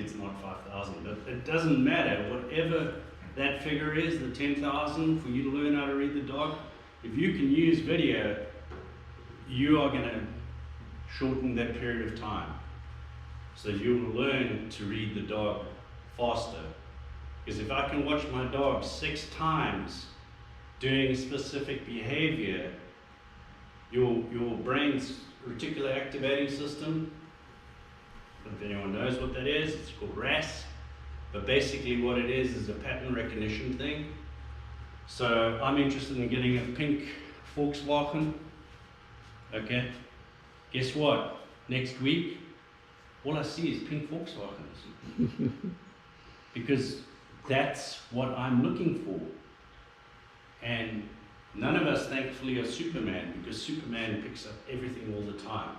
it's not 5,000, but it doesn't matter. Whatever that figure is, the 10,000 for you to learn how to read the dog, if you can use video, you are going to shorten that period of time. So you will learn to read the dog faster. Because if I can watch my dog 6 times doing a specific behavior, your brain's reticular activating system, if anyone knows what that is, it's called RAS. But basically what it is a pattern recognition thing. So I'm interested in getting a pink Volkswagen. Okay, guess what? Next week, all I see is pink Volkswagens. Because that's what I'm looking for. And none of us, thankfully, are Superman, because Superman picks up everything all the time.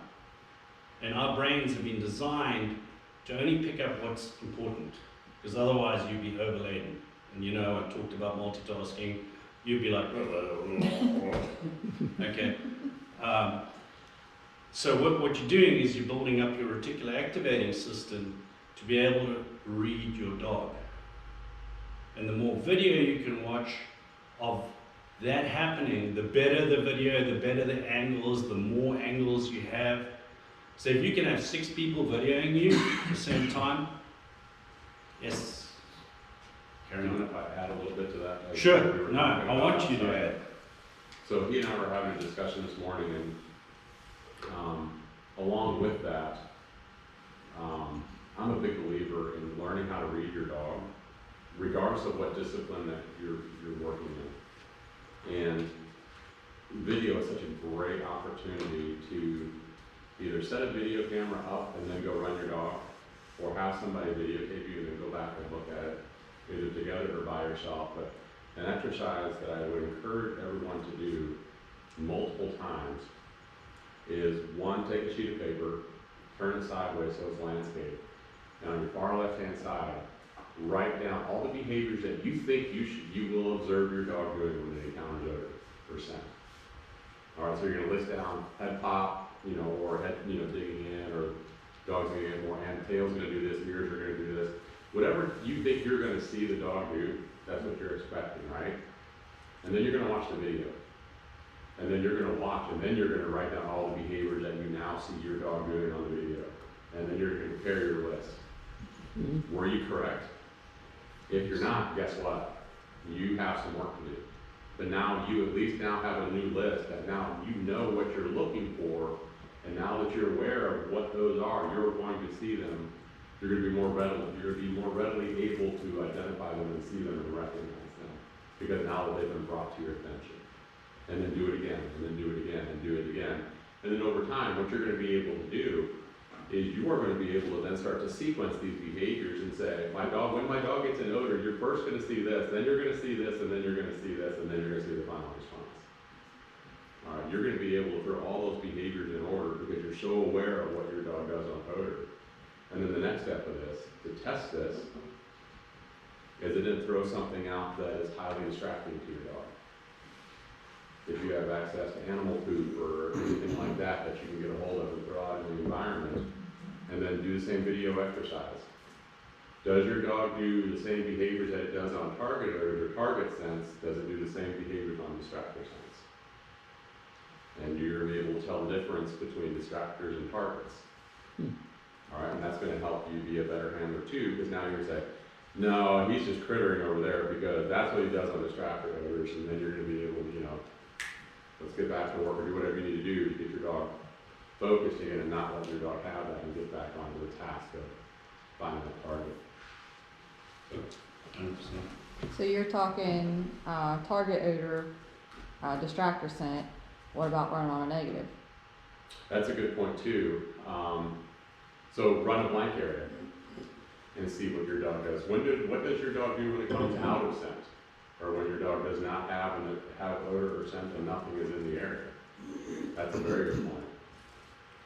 And our brains have been designed to only pick up what's important, because otherwise you'd be overladen. And you know, I talked about multitasking. You'd be like, okay. So what you're doing is you're building up your reticular activating system to be able to read your dog. And the more video you can watch of that happening, the better the video, the better the angles, the more angles you have. So if you can have 6 people videoing you at the same time, yes. Carry on. If I add a little bit to that. Sure. No, I want you to add. So he and I were having a discussion this morning, and along with that, I'm a big believer in learning how to read your dog, regardless of what discipline that you're working in. And video is such a great opportunity to either set a video camera up and then go run your dog, or have somebody videotape you and then go back and look at it, either together or by yourself. But an exercise that I would encourage everyone to do multiple times is, one, take a sheet of paper, turn it sideways so it's landscape, and on your far left-hand side, write down all the behaviors that you think you will observe your dog doing when they encounter odor or scent. All right, so you're going to list down head pop, or head, digging in, or dog's going to get more hand, tail's going to do this, ears are going to do this. Whatever you think you're going to see the dog do, that's what you're expecting, right? And then you're going to watch the video. And then you're going to watch, and then you're going to write down all the behaviors that you now see your dog doing on the video. And then you're going to compare your list. Were you correct? If you're not, guess what? You have some work to do. But now you at least now have a new list that now you know what you're looking for, and now that you're aware of what those are, you're going to see them. You're going to be more readily able to identify them and see them and recognize them, because now that they've been brought to your attention. And then do it again, and then do it again, and do it again. And then over time, what you're going to be able to do is you are going to be able to then start to sequence these behaviors and say, when my dog gets an odor, you're first going to see this, then you're going to see this, and then you're going to see this, and then you're going to see the final response. All right, you're going to be able to throw all those behaviors in order because you're so aware of what your dog does on odor. And then the next step of this, to test this, is to then throw something out that is highly distracting to your dog. If you have access to animal poop or anything like that that you can get a hold of and throw out in the environment, and then do the same video exercise. Does your dog do the same behaviors that it does on target odors or target sense? Does it do the same behaviors on distractor sense? And you're able to tell the difference between distractors and targets. All right, and that's going to help you be a better handler too, because now you're going to say, no, he's just crittering over there because that's what he does on distractor odors, and then you're going to be able to, let's get back to work or do whatever you need to do to get your dog focused again and not let your dog have that and get back onto the task of finding that target. 100%. So you're talking target odor, distractor scent. What about running on a negative? That's a good point too. So run a blank area and see what your dog does. What does your dog do when it comes out of scent? Or when your dog does not have odor or scent and nothing is in the area? That's a very good point.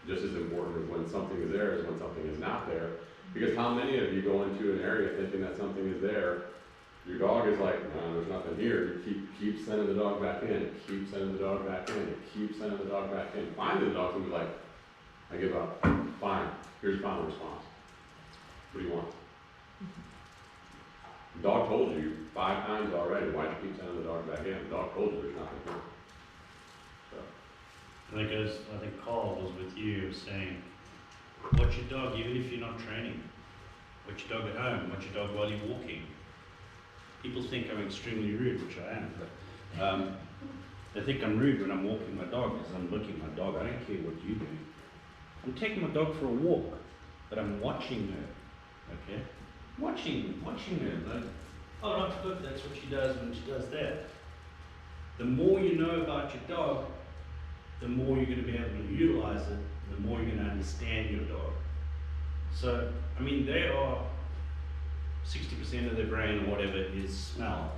Just as important as when something is there as when something is not there. Because how many of you go into an area thinking that something is there, your dog is like, no, there's nothing here. You keep sending the dog back in, keep sending the dog back in, keep sending the dog back in. Finally the dog's gonna be like, I give up. Fine, here's your final response. What do you want? Dog told you 5 times already, why'd you keep sending the dog back in? The dog told you there's nothing here. So, And it goes, I think Carl was with you saying, watch your dog even if you're not training. Watch your dog at home, watch your dog while you're walking. People think I'm extremely rude, which I am, but they think I'm rude when I'm walking my dog because I'm looking at my dog. I don't care what you're doing. I'm taking my dog for a walk, but I'm watching her, okay? Watching her, like, oh look, that's what she does when she does that. The more you know about your dog, the more you're going to be able to utilize it, the more you're going to understand your dog. So, I mean, they are 60% of their brain or whatever is smell.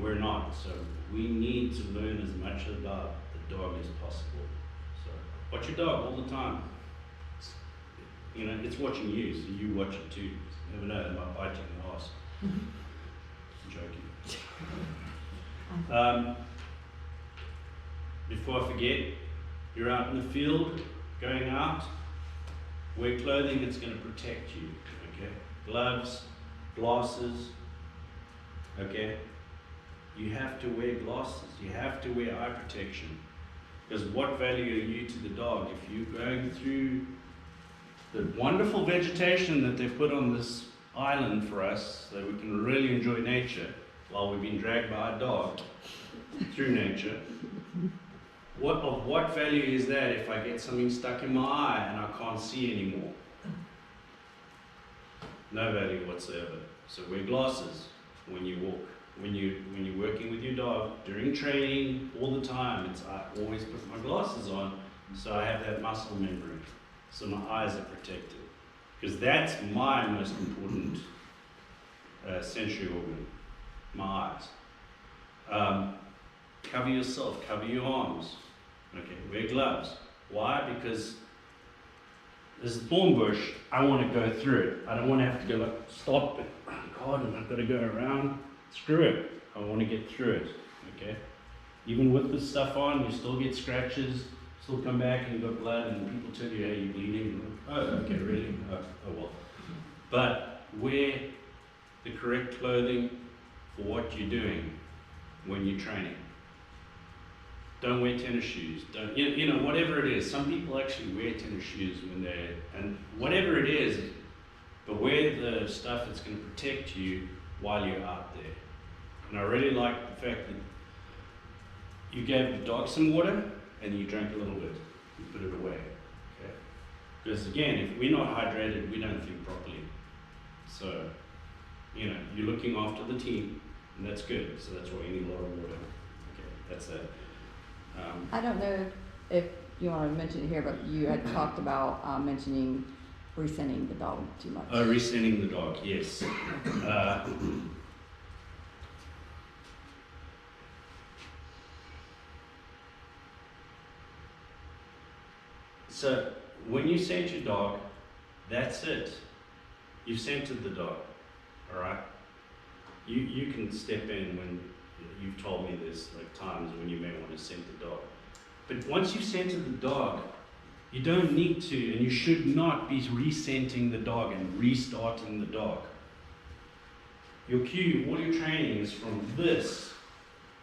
We're not, so we need to learn as much about the dog as possible. So, watch your dog all the time. You know, it's watching you, so you watch it too. You never know, it might bite you in the ass. I'm joking. Before I forget, you're out in the field, going out, wear clothing that's going to protect you, okay? Gloves, glasses, okay? You have to wear glasses, you have to wear eye protection. Because what value are you to the dog if you're going through the wonderful vegetation that they've put on this island for us so we can really enjoy nature while we've been dragged by a dog through nature? Of what value is that if I get something stuck in my eye and I can't see anymore? No value whatsoever. So wear glasses when you walk. When you're working with your dog, during training, all the time, I always put my glasses on so I have that muscle memory, so my eyes are protected. Because that's my most important sensory organ, my eyes. Cover yourself, cover your arms. Okay, wear gloves. Why? Because this thorn bush, I want to go through it. I don't want to have to go like, stop it. Oh God, and I've got to go around. Screw it. I want to get through it. Okay? Even with this stuff on, you still get scratches, still come back and you've got blood, and people tell you, hey, you're bleeding. Oh, okay, really? Oh well. But wear the correct clothing for what you're doing when you're training. Don't wear tennis shoes. Don't, you know, whatever it is. Some people actually wear tennis shoes when they're, and whatever it is, but wear the stuff that's going to protect you while you're out there. And I really like the fact that you gave the dog some water and you drank a little bit. You put it away. Okay? Because again, if we're not hydrated, we don't think properly. So, you know, you're looking after the team, and that's good. So that's why you need a lot of water. Okay, that's that. I don't know if you want to mention it here, but you had talked about mentioning resending the dog too much. Resending the dog, yes. So when you sent your dog, that's it. You've centered the dog, all right? You can step in when you've told me there's like times when you may want to scent the dog. But once you've centered the dog, you don't need to, and you should not be re-scenting the dog and restarting the dog. Your cue, all your training is from this